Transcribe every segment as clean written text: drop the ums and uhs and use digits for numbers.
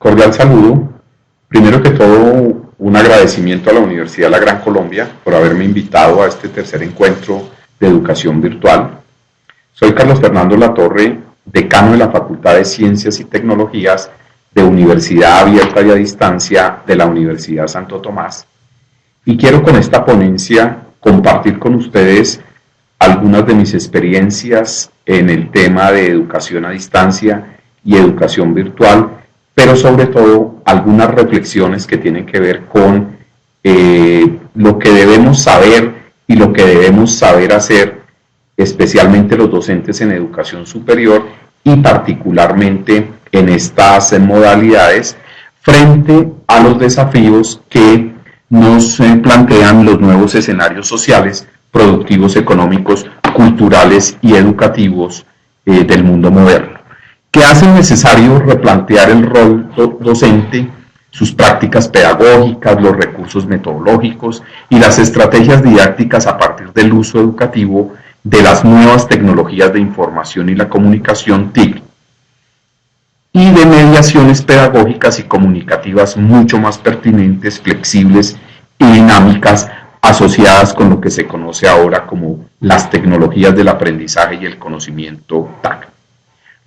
Cordial saludo. Primero que todo, un agradecimiento a la Universidad de la Gran Colombia por haberme invitado a este tercer encuentro de educación virtual. Soy Carlos Fernando Latorre, decano de la Facultad de Ciencias y Tecnologías de Universidad Abierta y a Distancia de la Universidad Santo Tomás, y quiero con esta ponencia compartir con ustedes algunas de mis experiencias en el tema de educación a distancia y educación virtual, pero sobre todo algunas reflexiones que tienen que ver con lo que debemos saber y lo que debemos saber hacer, especialmente los docentes en educación superior y particularmente en estas modalidades, frente a los desafíos que nos plantean los nuevos escenarios sociales, productivos, económicos, culturales y educativos del mundo moderno, que hacen necesario replantear el rol docente, sus prácticas pedagógicas, los recursos metodológicos y las estrategias didácticas a partir del uso educativo de las nuevas tecnologías de información y la comunicación TIC, y de mediaciones pedagógicas y comunicativas mucho más pertinentes, flexibles y dinámicas, asociadas con lo que se conoce ahora como las tecnologías del aprendizaje y el conocimiento TAC,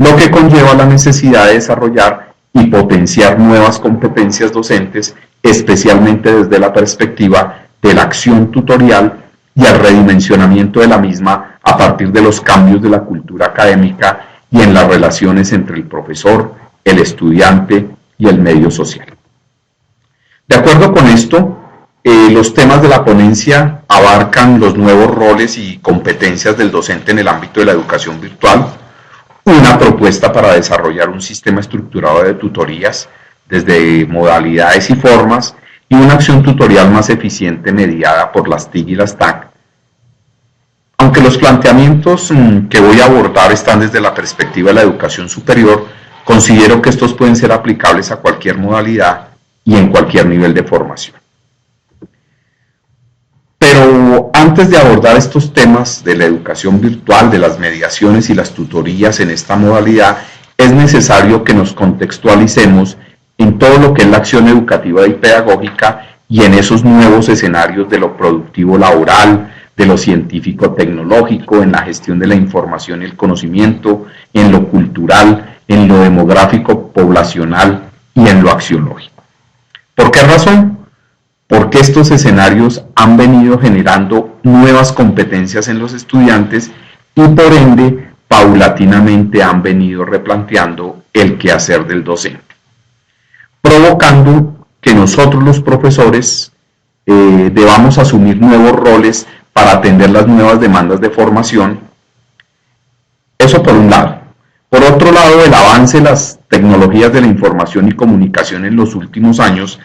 lo que conlleva la necesidad de desarrollar y potenciar nuevas competencias docentes, especialmente desde la perspectiva de la acción tutorial y el redimensionamiento de la misma a partir de los cambios de la cultura académica y en las relaciones entre el profesor, el estudiante y el medio social. De acuerdo con esto, los temas de la ponencia abarcan los nuevos roles y competencias del docente en el ámbito de la educación virtual, una propuesta para desarrollar un sistema estructurado de tutorías desde modalidades y formas y una acción tutorial más eficiente mediada por las TIC y las TAC. Aunque los planteamientos que voy a abordar están desde la perspectiva de la educación superior, considero que estos pueden ser aplicables a cualquier modalidad y en cualquier nivel de formación. Pero antes de abordar estos temas de la educación virtual, de las mediaciones y las tutorías en esta modalidad, es necesario que nos contextualicemos en todo lo que es la acción educativa y pedagógica y en esos nuevos escenarios de lo productivo laboral, de lo científico-tecnológico, en la gestión de la información y el conocimiento, en lo cultural, en lo demográfico, poblacional y en lo axiológico. ¿Por qué razón? Porque estos escenarios han venido generando nuevas competencias en los estudiantes y por ende paulatinamente han venido replanteando el quehacer del docente, provocando que nosotros los profesores debamos asumir nuevos roles para atender las nuevas demandas de formación. Eso por un lado. Por otro lado, el avance de las tecnologías de la información y comunicación en los últimos años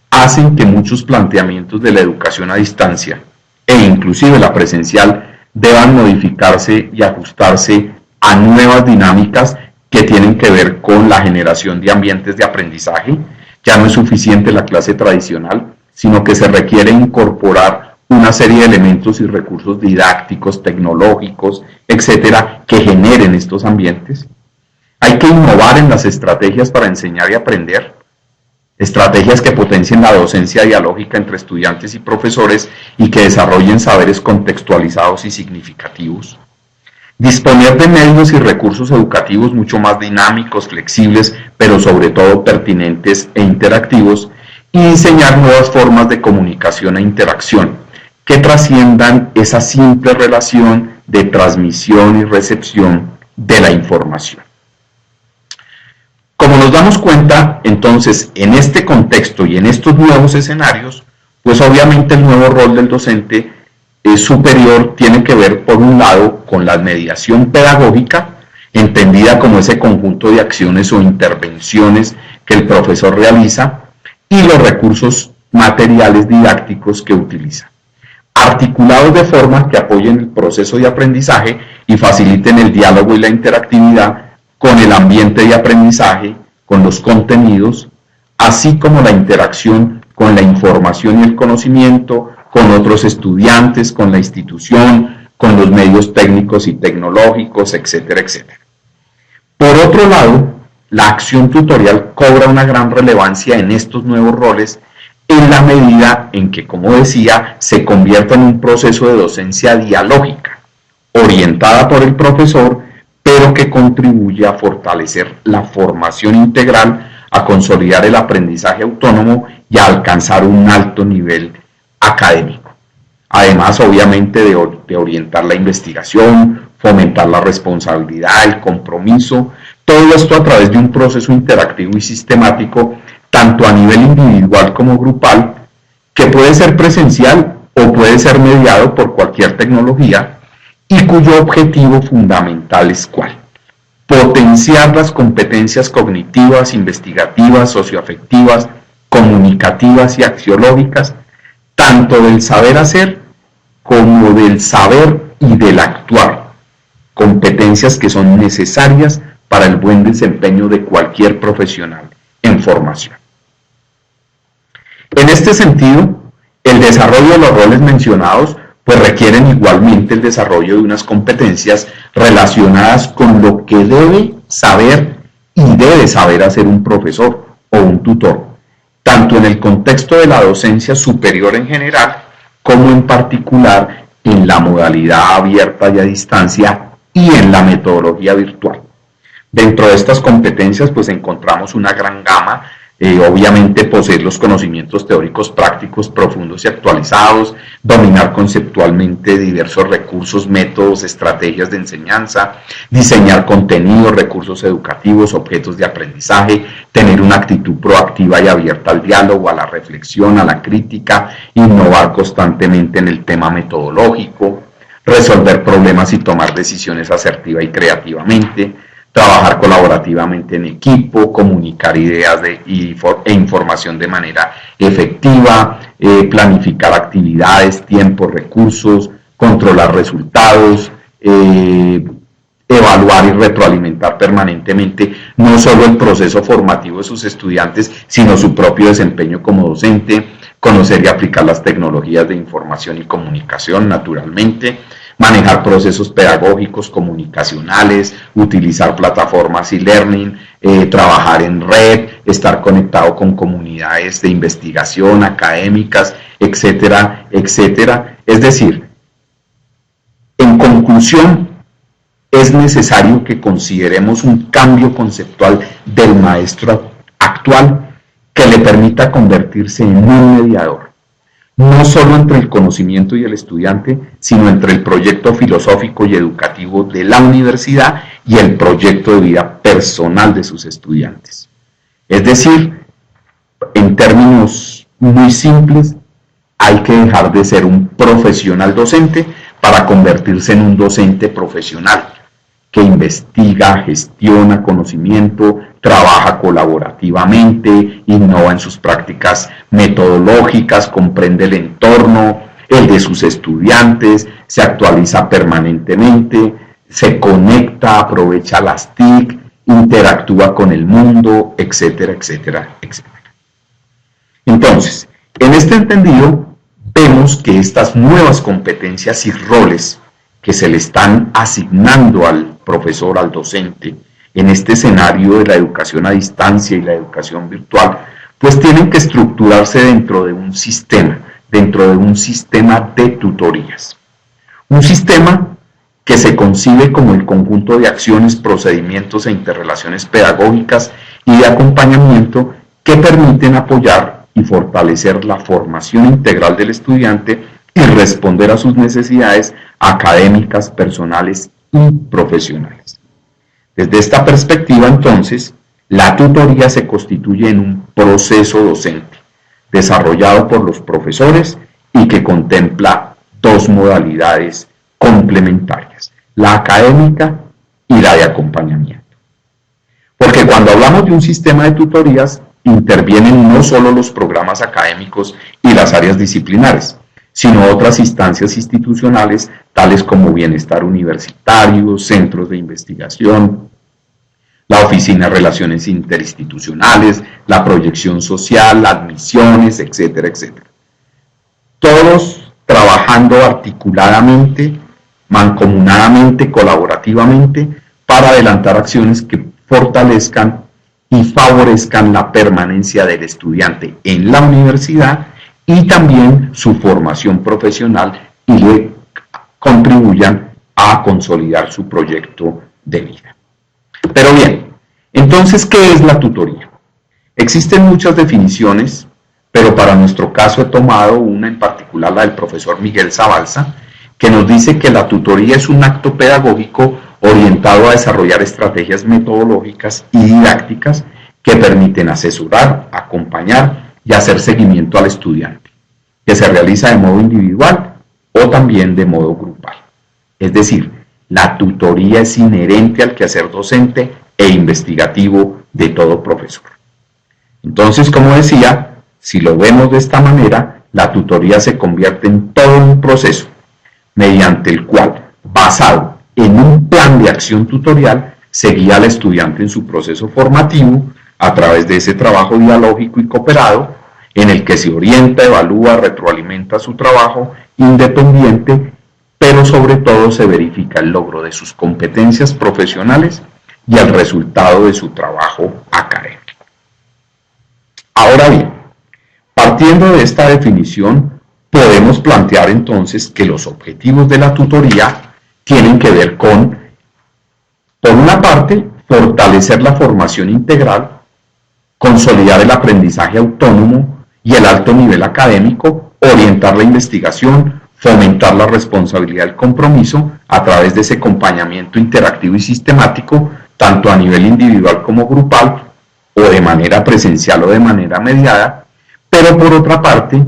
hacen que muchos planteamientos de la educación a distancia e inclusive la presencial deban modificarse y ajustarse a nuevas dinámicas que tienen que ver con la generación de ambientes de aprendizaje. Ya no es suficiente la clase tradicional, sino que se requiere incorporar una serie de elementos y recursos didácticos, tecnológicos, etcétera, que generen estos ambientes. Hay que innovar en las estrategias para enseñar y aprender, estrategias que potencien la docencia dialógica entre estudiantes y profesores y que desarrollen saberes contextualizados y significativos. Disponer de medios y recursos educativos mucho más dinámicos, flexibles, pero sobre todo pertinentes e interactivos, y diseñar nuevas formas de comunicación e interacción que trasciendan esa simple relación de transmisión y recepción de la información. Como nos damos cuenta, entonces, en este contexto y en estos nuevos escenarios, pues obviamente el nuevo rol del docente superior tiene que ver, por un lado, con la mediación pedagógica, entendida como ese conjunto de acciones o intervenciones que el profesor realiza, y los recursos materiales didácticos que utiliza, articulados de forma que apoyen el proceso de aprendizaje y faciliten el diálogo y la interactividad con el ambiente de aprendizaje, con los contenidos, así como la interacción con la información y el conocimiento, con otros estudiantes, con la institución, con los medios técnicos y tecnológicos, etcétera, etcétera. Por otro lado, la acción tutorial cobra una gran relevancia en estos nuevos roles en la medida en que, como decía, se convierta en un proceso de docencia dialógica, orientada por el profesor, pero que contribuye a fortalecer la formación integral, a consolidar el aprendizaje autónomo y a alcanzar un alto nivel académico. Además, obviamente, de orientar la investigación, fomentar la responsabilidad, el compromiso, todo esto a través de un proceso interactivo y sistemático, tanto a nivel individual como grupal, que puede ser presencial o puede ser mediado por cualquier tecnología y cuyo objetivo fundamental es ¿cuál? Potenciar las competencias cognitivas, investigativas, socioafectivas, comunicativas y axiológicas, tanto del saber hacer como del saber y del actuar, competencias que son necesarias para el buen desempeño de cualquier profesional en formación. En este sentido, el desarrollo de los roles mencionados pues requieren igualmente el desarrollo de unas competencias relacionadas con lo que debe saber y debe saber hacer un profesor o un tutor, tanto en el contexto de la docencia superior en general, como en particular en la modalidad abierta y a distancia y en la metodología virtual. Dentro de estas competencias pues encontramos una gran gama, obviamente poseer los conocimientos teóricos prácticos profundos y actualizados, dominar conceptualmente diversos recursos, métodos, estrategias de enseñanza, diseñar contenidos, recursos educativos, objetos de aprendizaje, tener una actitud proactiva y abierta al diálogo, a la reflexión, a la crítica, innovar constantemente en el tema metodológico, resolver problemas y tomar decisiones asertiva y creativamente, trabajar colaborativamente en equipo, comunicar ideas e información de manera efectiva, planificar actividades, tiempos, recursos, controlar resultados, evaluar y retroalimentar permanentemente no solo el proceso formativo de sus estudiantes, sino su propio desempeño como docente, conocer y aplicar las tecnologías de información y comunicación, naturalmente, manejar procesos pedagógicos, comunicacionales, utilizar plataformas e-learning, trabajar en red, estar conectado con comunidades de investigación, académicas, etcétera, etcétera. Es decir, en conclusión, es necesario que consideremos un cambio conceptual del maestro actual que le permita convertirse en un mediador, no solo entre el conocimiento y el estudiante, sino entre el proyecto filosófico y educativo de la universidad y el proyecto de vida personal de sus estudiantes. Es decir, en términos muy simples, hay que dejar de ser un profesional docente para convertirse en un docente profesional que investiga, gestiona conocimiento, trabaja colaborativamente, innova en sus prácticas metodológicas, comprende el entorno, el de sus estudiantes, se actualiza permanentemente, se conecta, aprovecha las TIC, interactúa con el mundo, etcétera, etcétera, etcétera. Entonces, en este entendido, vemos que estas nuevas competencias y roles que se le están asignando al profesor, al docente, en este escenario de la educación a distancia y la educación virtual, pues tienen que estructurarse dentro de un sistema de tutorías. Un sistema que se concibe como el conjunto de acciones, procedimientos e interrelaciones pedagógicas y de acompañamiento que permiten apoyar y fortalecer la formación integral del estudiante y responder a sus necesidades académicas, personales y profesionales. Desde esta perspectiva, entonces, la tutoría se constituye en un proceso docente desarrollado por los profesores y que contempla dos modalidades complementarias, la académica y la de acompañamiento. Porque cuando hablamos de un sistema de tutorías, intervienen no solo los programas académicos y las áreas disciplinares, sino otras instancias institucionales, tales como bienestar universitario, centros de investigación, la Oficina de Relaciones Interinstitucionales, la proyección social, admisiones, etcétera, etcétera. Todos trabajando articuladamente, mancomunadamente, colaborativamente, para adelantar acciones que fortalezcan y favorezcan la permanencia del estudiante en la universidad y también su formación profesional y le contribuyan a consolidar su proyecto de vida. Pero bien, entonces, ¿qué es la tutoría? Existen muchas definiciones, pero para nuestro caso he tomado una en particular, la del profesor Miguel Zabalza, que nos dice que la tutoría es un acto pedagógico orientado a desarrollar estrategias metodológicas y didácticas que permiten asesorar, acompañar y hacer seguimiento al estudiante, que se realiza de modo individual o también de modo grupal. Es decir, la tutoría es inherente al quehacer docente e investigativo de todo profesor. Entonces, como decía, si lo vemos de esta manera, la tutoría se convierte en todo un proceso mediante el cual, basado en un plan de acción tutorial, se guía al estudiante en su proceso formativo a través de ese trabajo dialógico y cooperado, en el que se orienta, evalúa, retroalimenta su trabajo independiente, pero sobre todo se verifica el logro de sus competencias profesionales y el resultado de su trabajo académico. Ahora bien, partiendo de esta definición, podemos plantear entonces que los objetivos de la tutoría tienen que ver con, por una parte, fortalecer la formación integral, consolidar el aprendizaje autónomo y el alto nivel académico, orientar la investigación, fomentar la responsabilidad y el compromiso a través de ese acompañamiento interactivo y sistemático, tanto a nivel individual como grupal, o de manera presencial o de manera mediada, pero por otra parte,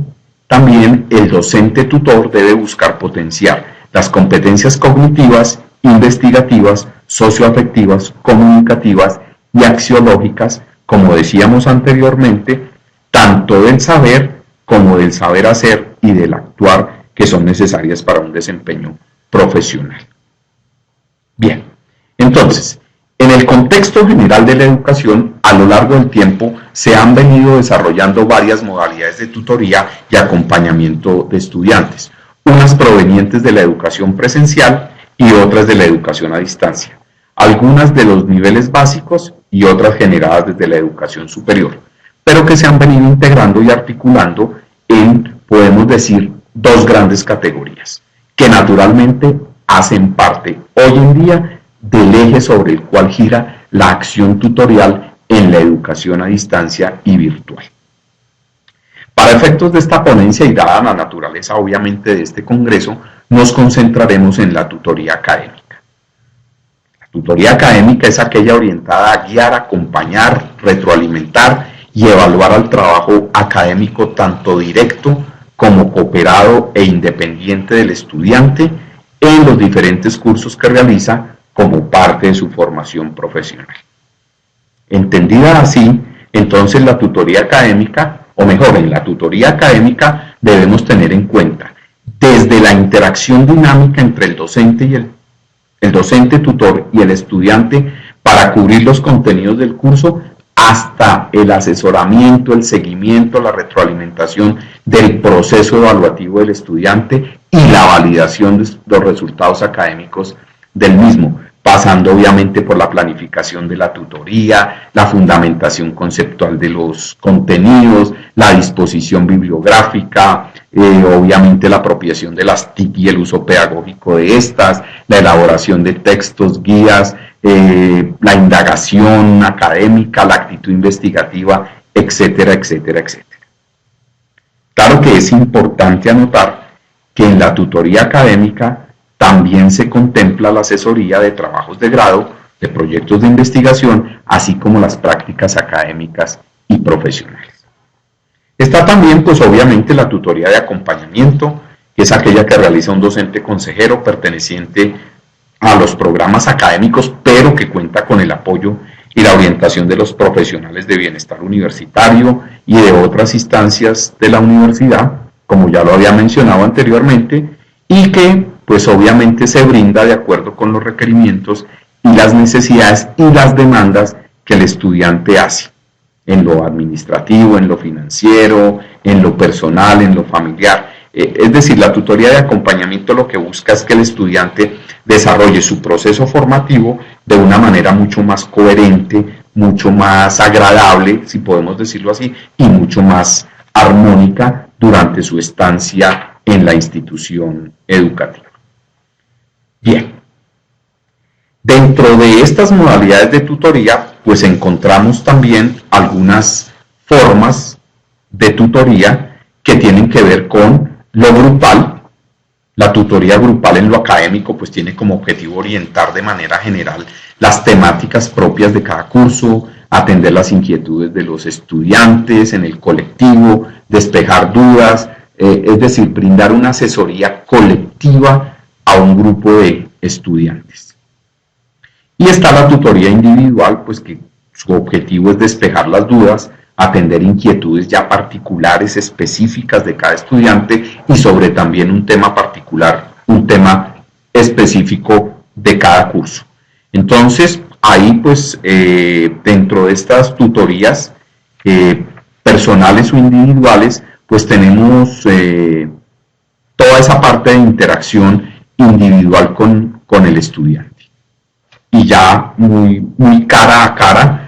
también el docente tutor debe buscar potenciar las competencias cognitivas, investigativas, socioafectivas, comunicativas y axiológicas, como decíamos anteriormente, tanto del saber como del saber hacer y del actuar, que son necesarias para un desempeño profesional. Bien, entonces, en el contexto general de la educación, a lo largo del tiempo se han venido desarrollando varias modalidades de tutoría y acompañamiento de estudiantes, unas provenientes de la educación presencial y otras de la educación a distancia, algunas de los niveles básicos y otras generadas desde la educación superior, pero que se han venido integrando y articulando en, podemos decir, dos grandes categorías, que naturalmente hacen parte hoy en día del eje sobre el cual gira la acción tutorial en la educación a distancia y virtual. Para efectos de esta ponencia y dada la naturaleza obviamente de este congreso, nos concentraremos en la tutoría académica. La tutoría académica es aquella orientada a guiar, acompañar, retroalimentar y evaluar al trabajo académico tanto directo como cooperado e independiente del estudiante en los diferentes cursos que realiza como parte de su formación profesional. Entendida así, entonces la tutoría académica, o mejor, en la tutoría académica debemos tener en cuenta desde la interacción dinámica entre el docente y el docente tutor y el estudiante para cubrir los contenidos del curso, hasta el asesoramiento, el seguimiento, la retroalimentación del proceso evaluativo del estudiante y la validación de los resultados académicos del mismo, pasando obviamente por la planificación de la tutoría, la fundamentación conceptual de los contenidos, la disposición bibliográfica, obviamente la apropiación de las TIC y el uso pedagógico de estas, la elaboración de textos, guías, la indagación académica, la actitud investigativa, etcétera, etcétera, etcétera. Claro que es importante anotar que en la tutoría académica también se contempla la asesoría de trabajos de grado, de proyectos de investigación, así como las prácticas académicas y profesionales. Está también, pues obviamente, la tutoría de acompañamiento, que es aquella que realiza un docente consejero perteneciente a los programas académicos, pero que cuenta con el apoyo y la orientación de los profesionales de bienestar universitario y de otras instancias de la universidad, como ya lo había mencionado anteriormente, y que pues obviamente se brinda de acuerdo con los requerimientos y las necesidades y las demandas que el estudiante hace, en lo administrativo, en lo financiero, en lo personal, en lo familiar, Es decir, la tutoría de acompañamiento lo que busca es que el estudiante desarrolle su proceso formativo de una manera mucho más coherente, mucho más agradable, si podemos decirlo así, y mucho más armónica durante su estancia en la institución educativa. Bien, dentro de estas modalidades de tutoría, pues encontramos también algunas formas de tutoría que tienen que ver con lo grupal. La tutoría grupal en lo académico pues tiene como objetivo orientar de manera general las temáticas propias de cada curso, atender las inquietudes de los estudiantes en el colectivo, despejar dudas, es decir, brindar una asesoría colectiva a un grupo de estudiantes. Y está la tutoría individual, pues que su objetivo es despejar las dudas, atender inquietudes ya particulares, específicas de cada estudiante y sobre también un tema particular, un tema específico de cada curso. Entonces, ahí pues dentro de estas tutorías personales o individuales, pues tenemos toda esa parte de interacción individual con el estudiante. Y ya muy cara a cara,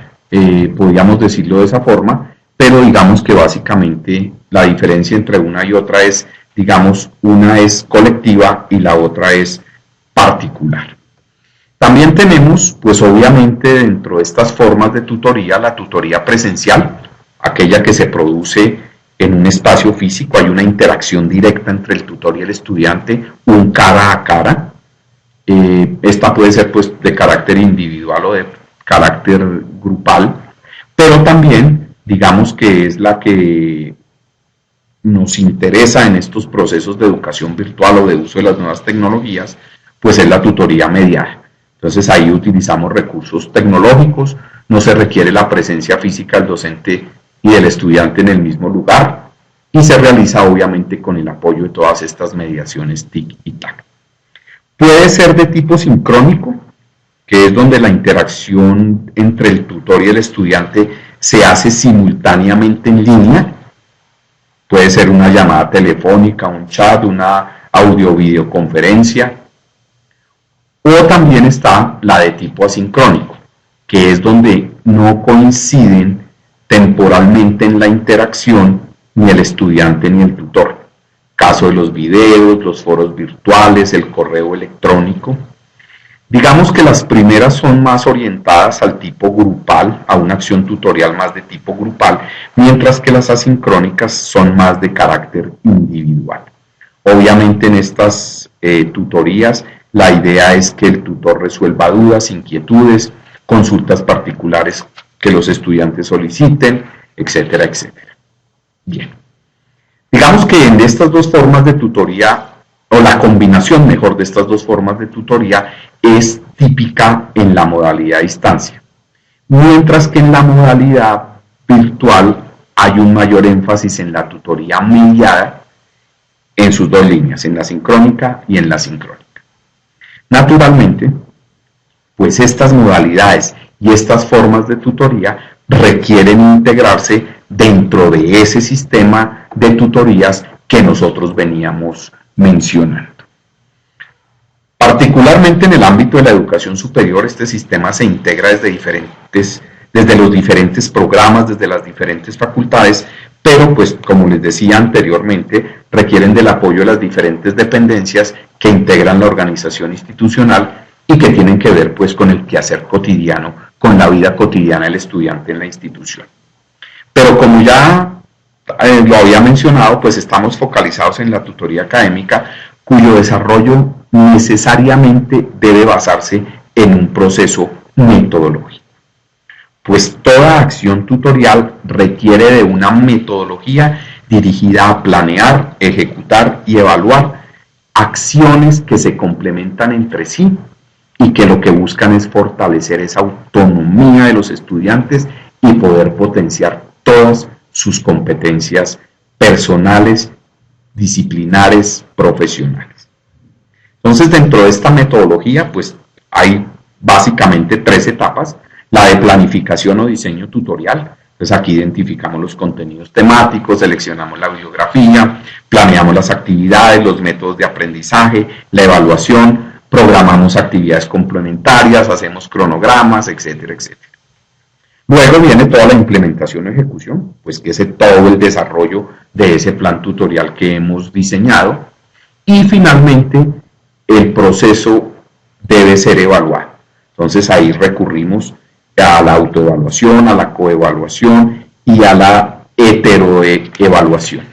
podríamos decirlo de esa forma, pero digamos que básicamente la diferencia entre una y otra es, digamos, una es colectiva y la otra es particular. También tenemos, pues obviamente dentro de estas formas de tutoría, la tutoría presencial, aquella que se produce en un espacio físico, hay una interacción directa entre el tutor y el estudiante, un cara a cara. Esta puede ser pues de carácter individual o de carácter grupal, pero también digamos que es la que nos interesa en estos procesos de educación virtual o de uso de las nuevas tecnologías, pues es la tutoría mediada. Entonces ahí utilizamos recursos tecnológicos, no se requiere la presencia física del docente y del estudiante en el mismo lugar y se realiza obviamente con el apoyo de todas estas mediaciones TIC y TAC. Puede ser de tipo sincrónico, que es donde la interacción entre el tutor y el estudiante se hace simultáneamente en línea. Puede ser una llamada telefónica, un chat, una audio-videoconferencia. O también está la de tipo asincrónico, que es donde no coinciden temporalmente en la interacción ni el estudiante ni el tutor. Caso de los videos, los foros virtuales, el correo electrónico. Digamos que las primeras son más orientadas al tipo grupal, a una acción tutorial más de tipo grupal, mientras que las asincrónicas son más de carácter individual. Obviamente en estas tutorías la idea es que el tutor resuelva dudas, inquietudes, consultas particulares que los estudiantes soliciten, etcétera, etcétera. Bien. Digamos que en estas dos formas de tutoría, o la combinación mejor de estas dos formas de tutoría, es típica en la modalidad a distancia. Mientras que en la modalidad virtual hay un mayor énfasis en la tutoría mediada en sus dos líneas, en la sincrónica y en la sincrónica. Naturalmente, pues estas modalidades y estas formas de tutoría requieren integrarse dentro de ese sistema de tutorías que nosotros veníamos mencionando. Particularmente en el ámbito de la educación superior, este sistema se integra desde los diferentes programas, desde las diferentes facultades, pero pues como les decía anteriormente, requieren del apoyo de las diferentes dependencias que integran la organización institucional y que tienen que ver pues con el quehacer cotidiano, con la vida cotidiana del estudiante en la institución. Pero como ya lo había mencionado, pues estamos focalizados en la tutoría académica, cuyo desarrollo necesariamente debe basarse en un proceso metodológico. Pues toda acción tutorial requiere de una metodología dirigida a planear, ejecutar y evaluar acciones que se complementan entre sí y que lo que buscan es fortalecer esa autonomía de los estudiantes y poder potenciar todas sus competencias personales, disciplinares, profesionales. Entonces, dentro de esta metodología, pues hay básicamente tres etapas: la de planificación o diseño tutorial, Entonces aquí identificamos los contenidos temáticos, seleccionamos la bibliografía, planeamos las actividades, los métodos de aprendizaje, la evaluación, programamos actividades complementarias, hacemos cronogramas, etcétera, etcétera. Luego viene toda la implementación o ejecución, pues que es todo el desarrollo de ese plan tutorial que hemos diseñado. Y finalmente, el proceso debe ser evaluado. Entonces ahí recurrimos a la autoevaluación, a la coevaluación y a la heteroevaluación.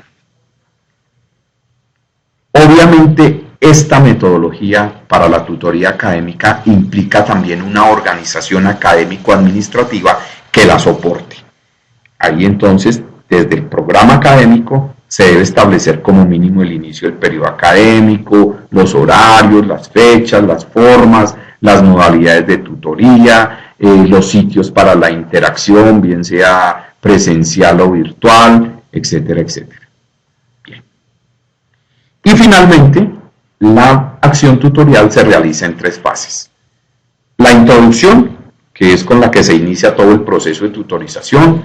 Obviamente, esta metodología para la tutoría académica implica también una organización académico-administrativa que la soporte. Ahí entonces, desde el programa académico, se debe establecer como mínimo el inicio del periodo académico, los horarios, las fechas, las formas, las modalidades de tutoría, los sitios para la interacción, bien sea presencial o virtual, etcétera, etcétera. Bien. Y finalmente, la acción tutorial se realiza en 3 fases. La introducción, que es con la que se inicia todo el proceso de tutorización,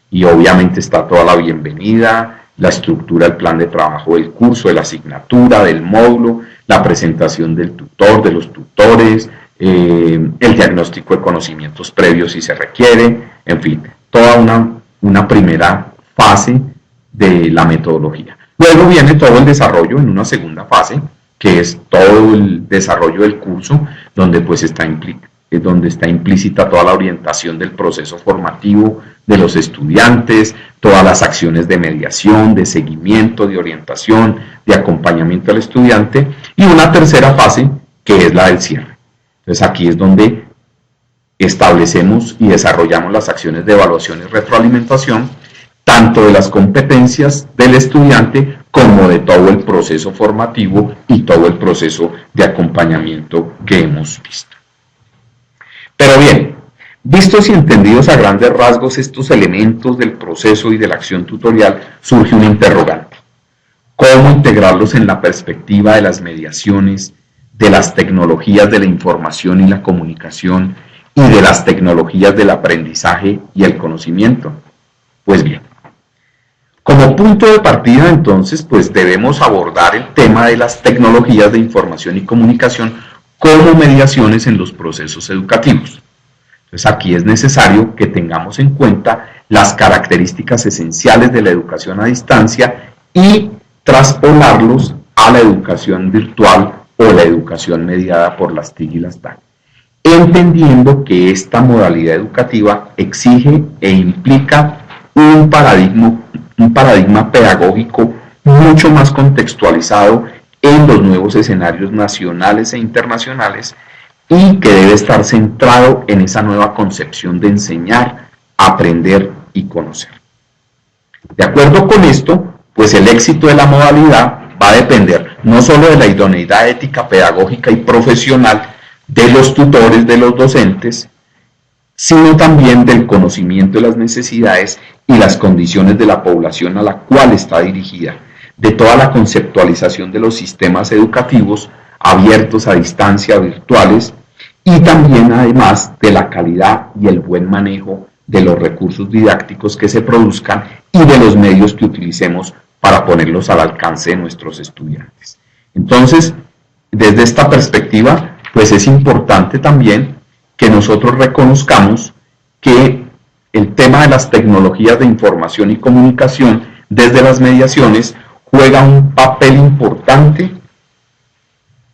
y obviamente está toda la bienvenida, la estructura, el plan de trabajo del curso, de la asignatura, del módulo, la presentación del tutor, de los tutores, el diagnóstico de conocimientos previos si se requiere, en fin, toda una primera fase de la metodología. Luego viene todo el desarrollo en una segunda fase, que es todo el desarrollo del curso, donde pues está implícita toda la orientación del proceso formativo de los estudiantes, todas las acciones de mediación, de seguimiento, de orientación, de acompañamiento al estudiante, y una tercera fase que es la del cierre. Entonces aquí es donde establecemos y desarrollamos las acciones de evaluación y retroalimentación, tanto de las competencias del estudiante como de todo el proceso formativo y todo el proceso de acompañamiento que hemos visto. Pero bien, vistos y entendidos a grandes rasgos estos elementos del proceso y de la acción tutorial, surge un interrogante. ¿Cómo integrarlos en la perspectiva de las mediaciones, de las tecnologías de la información y la comunicación y de las tecnologías del aprendizaje y el conocimiento? Pues bien, como punto de partida entonces, pues debemos abordar el tema de las tecnologías de información y comunicación como mediaciones en los procesos educativos. Entonces aquí es necesario que tengamos en cuenta las características esenciales de la educación a distancia y traspolarlos a la educación virtual o la educación mediada por las TIC y las TAC, entendiendo que esta modalidad educativa exige e implica un paradigma pedagógico mucho más contextualizado en los nuevos escenarios nacionales e internacionales y que debe estar centrado en esa nueva concepción de enseñar, aprender y conocer. De acuerdo con esto, pues el éxito de la modalidad va a depender no solo de la idoneidad ética, pedagógica y profesional de los tutores, de los docentes, sino también del conocimiento de las necesidades y las condiciones de la población a la cual está dirigida, de toda la conceptualización de los sistemas educativos abiertos a distancia, virtuales, y también además de la calidad y el buen manejo de los recursos didácticos que se produzcan y de los medios que utilicemos para ponerlos al alcance de nuestros estudiantes. Entonces, desde esta perspectiva, pues es importante también que nosotros reconozcamos que el tema de las tecnologías de información y comunicación desde las mediaciones juega un papel importante,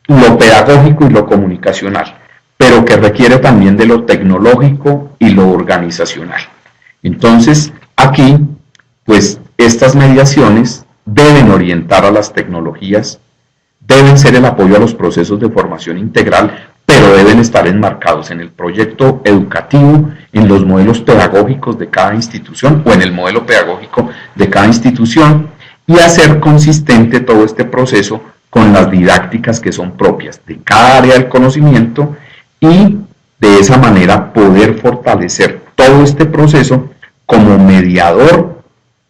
lo pedagógico y lo comunicacional, pero que requiere también de lo tecnológico y lo organizacional. Entonces, aquí, pues, estas mediaciones deben orientar a las tecnologías, deben ser el apoyo a los procesos de formación integral, pero deben estar enmarcados en el proyecto educativo, en los modelos pedagógicos de cada institución o en el modelo pedagógico de cada institución y hacer consistente todo este proceso con las didácticas que son propias de cada área del conocimiento y de esa manera poder fortalecer todo este proceso como mediador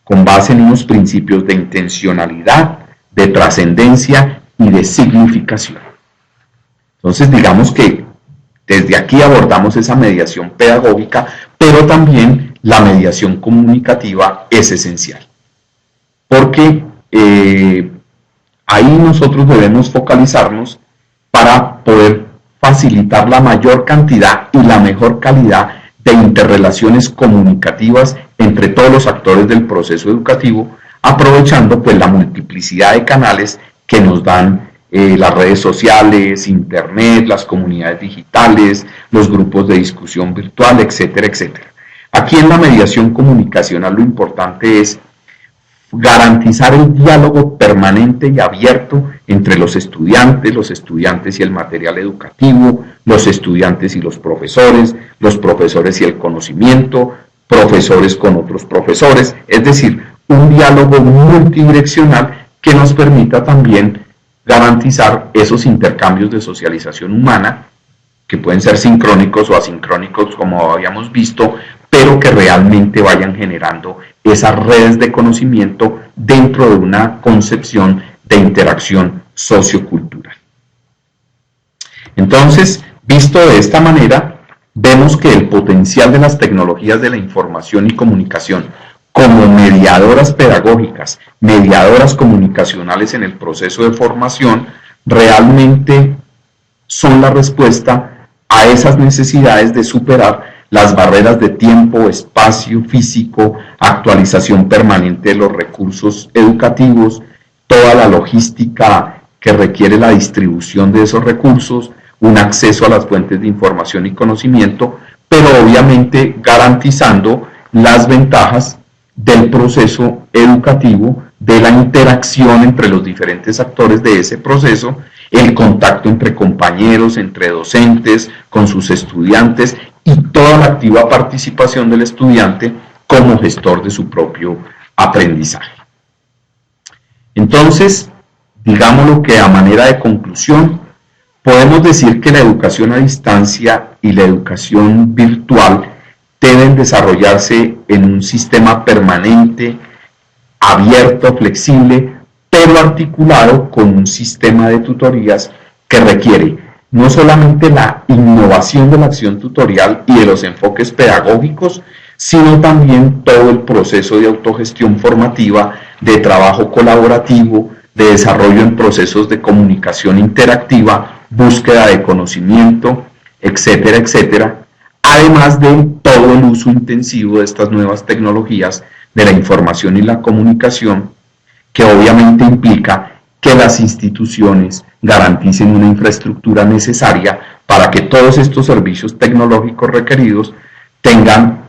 con base en unos principios de intencionalidad, de trascendencia y de significación. Entonces, digamos que desde aquí abordamos esa mediación pedagógica, pero también la mediación comunicativa es esencial. Porque ahí nosotros debemos focalizarnos para poder facilitar la mayor cantidad y la mejor calidad de interrelaciones comunicativas entre todos los actores del proceso educativo, aprovechando pues la multiplicidad de canales que nos dan las redes sociales, internet, las comunidades digitales, los grupos de discusión virtual, etcétera, etcétera. Aquí en la mediación comunicacional lo importante es garantizar el diálogo permanente y abierto entre los estudiantes y el material educativo, los estudiantes y los profesores y el conocimiento, profesores con otros profesores, es decir, un diálogo multidireccional que nos permita también garantizar esos intercambios de socialización humana, que pueden ser sincrónicos o asincrónicos como habíamos visto, pero que realmente vayan generando esas redes de conocimiento dentro de una concepción de interacción sociocultural. Entonces, visto de esta manera, vemos que el potencial de las tecnologías de la información y comunicación como mediadoras pedagógicas, mediadoras comunicacionales en el proceso de formación, realmente son la respuesta a esas necesidades de superar las barreras de tiempo, espacio, físico, actualización permanente de los recursos educativos, toda la logística que requiere la distribución de esos recursos, un acceso a las fuentes de información y conocimiento, pero obviamente garantizando las ventajas del proceso educativo, de la interacción entre los diferentes actores de ese proceso, el contacto entre compañeros, entre docentes, con sus estudiantes y toda la activa participación del estudiante como gestor de su propio aprendizaje. Entonces, digámoslo que a manera de conclusión, podemos decir que la educación a distancia y la educación virtual deben desarrollarse en un sistema permanente, abierto, flexible, pero articulado con un sistema de tutorías que requiere no solamente la innovación de la acción tutorial y de los enfoques pedagógicos, sino también todo el proceso de autogestión formativa, de trabajo colaborativo, de desarrollo en procesos de comunicación interactiva, búsqueda de conocimiento, etcétera, etcétera, además de todo el uso intensivo de estas nuevas tecnologías de la información y la comunicación, que obviamente implica que las instituciones garanticen una infraestructura necesaria para que todos estos servicios tecnológicos requeridos tengan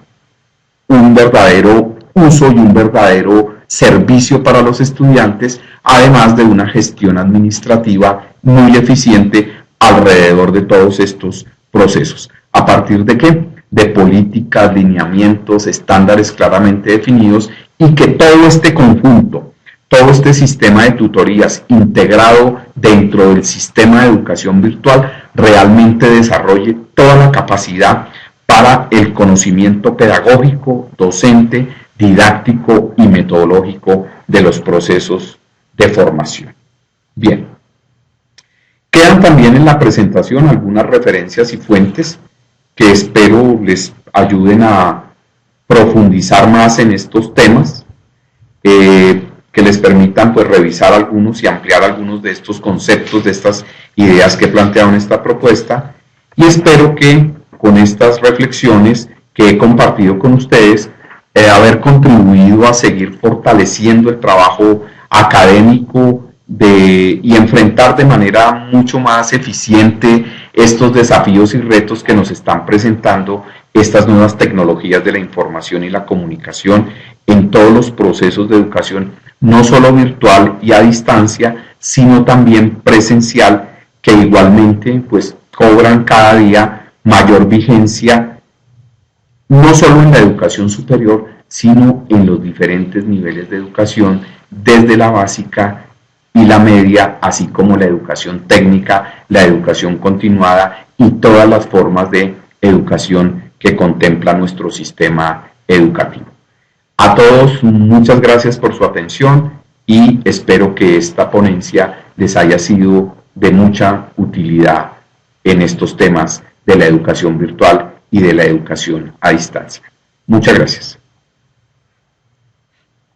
un verdadero uso y un verdadero servicio para los estudiantes, además de una gestión administrativa muy eficiente alrededor de todos estos procesos. ¿A partir de qué? De políticas, lineamientos, estándares claramente definidos, y que todo este conjunto, todo este sistema de tutorías integrado dentro del sistema de educación virtual realmente desarrolle toda la capacidad para el conocimiento pedagógico, docente, didáctico y metodológico de los procesos de formación. Bien, quedan también en la presentación algunas referencias y fuentes que espero les ayuden a profundizar más en estos temas, que les permitan pues revisar algunos y ampliar algunos de estos conceptos, de estas ideas que he planteado en esta propuesta, y espero que con estas reflexiones que he compartido con ustedes, haber contribuido a seguir fortaleciendo el trabajo académico y enfrentar de manera mucho más eficiente estos desafíos y retos que nos están presentando estas nuevas tecnologías de la información y la comunicación en todos los procesos de educación, no solo virtual y a distancia, sino también presencial, que igualmente pues cobran cada día mayor vigencia, no solo en la educación superior, sino en los diferentes niveles de educación, desde la básica y la media, así como la educación técnica, la educación continuada y todas las formas de educación que contempla nuestro sistema educativo. A todos, muchas gracias por su atención y espero que esta ponencia les haya sido de mucha utilidad en estos temas de la educación virtual y de la educación a distancia. Muchas gracias.